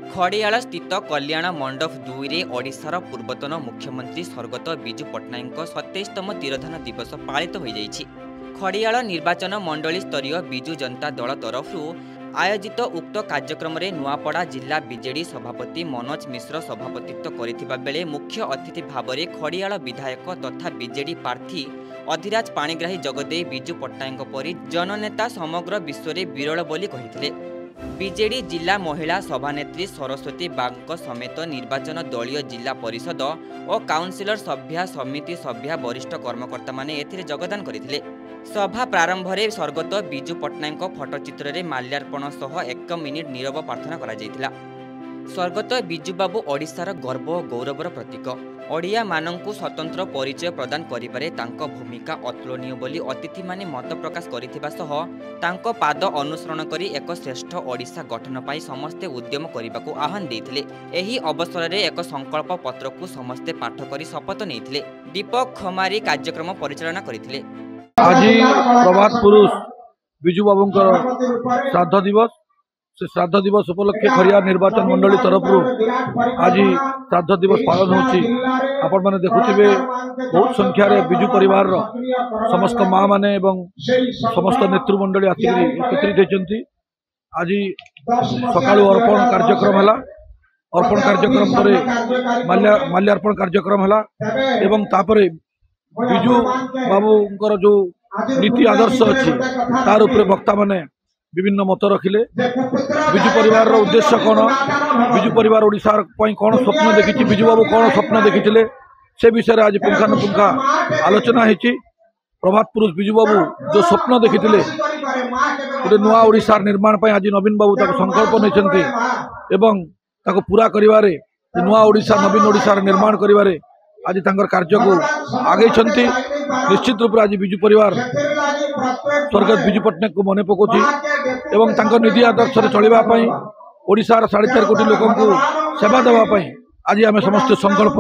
खड़ियाल स्थित कल्याण मंडप 2 रे ओडिशार पूर्वतन मुख्यमंत्री स्वर्गत बिजू पट्टनायक 27तम तिरोधान दिवस पालित हो जाइछि। खड़ियाल निर्वाचन मंडली स्तरीय बिजू जनता दल तरफ आयोजित उक्त कार्यक्रम में नुआपड़ा जिला बीजेडी सभापति मनोज मिश्र सभापतित्व करथिबा बेले मुख्य अतिथि भाव में खड़ियाल विधायक तथा बीजेडी प्रार्थी अधिराज पाणिग्राही जगदे बिजू पट्टनायक परी जननेता समग्र विश्व में विरल बोली कहिथिले। बीजेडी जिला महिला सभानेत्री सरस्वती बाग समेत निर्वाचन दलीय जिला परिषद और काउंसिलर सभ्या समिति सभ्या वरिष्ठ कर्मकर्ता माने एथिरे जगदान करथिले। सभा प्रारंभ में स्वर्गत बिजू पट्टनायक फटोचित्र में माल्यार्पण सह 1 मिनिट नीरव प्रार्थना करा जायतिला। स्वर्गत बिजू बाबू ओडिशार गर्व और गौरवर प्रतीक। ओडिया मानंकु स्वतंत्र परिचय प्रदान करिबारे तांको भूमिका अतुलनीय बोली अतिथि माने मत प्रकाश करिथिबा सह तांको पाद अनुसरण करी एक श्रेष्ठ ओडिशा गठन पाई समस्ते उद्यम करने आह्वान देइथिले। एही अवसर में एक संकल्प पत्र को समस्ते पाठ करी शपथ नेइथिले। दीपक खमारी कार्यक्रम परिचालना करिथिले। आज प्रभात पुरुष बिजू बाबूंकर श्राद्ध दिवस से श्राद्ध दिवस उपलक्षे खड़ियाल निर्वाचन मंडली तरफ आज श्राद्ध दिवस पालन होछि। आपण माने देखुथिबे बहुत संख्यार बिजू परिवार समस्त माँ माने एवं समस्त नेतृमंडली आसिक एकत्रित होइछन्ति। आज सकाळु अर्पण कार्यक्रम हला। अर्पण कार्यक्रम पर माल्यार्पण कार्यक्रम हला एवं तापरे बिजू बाबूंकर जो नीति आदर्श अच्छी तार उपरे वक्ता माने विभिन्न मत रखिले। बिजू परिवार उद्देश्य कौन, बिजू परिवार ओडिशा कौन स्वप्न देखी, बिजू बाबू कौन स्वप्न देखी से विषय आज पुंखानुपुंखा आलोचना होती। प्रभात पुरुष बिजू बाबू जो स्वप्न देखी गोटे नुआ ओडिशा निर्माण पर आज नवीन बाबू संकल्प नहीं पूरा करिवारे नुआ ओडिशा नवीन ओडिशा निर्माण करिवारे आज कार्य को आगे निश्चित रूप से आज बिजू परिवार स्वर्गत बिजू पट्टनायक को मन पकाउछि एवं निधि आदर्श चलवाई ओडिशार 4.5 कोटी लोक सेवा देवाई आज आम समस्त संकल्प।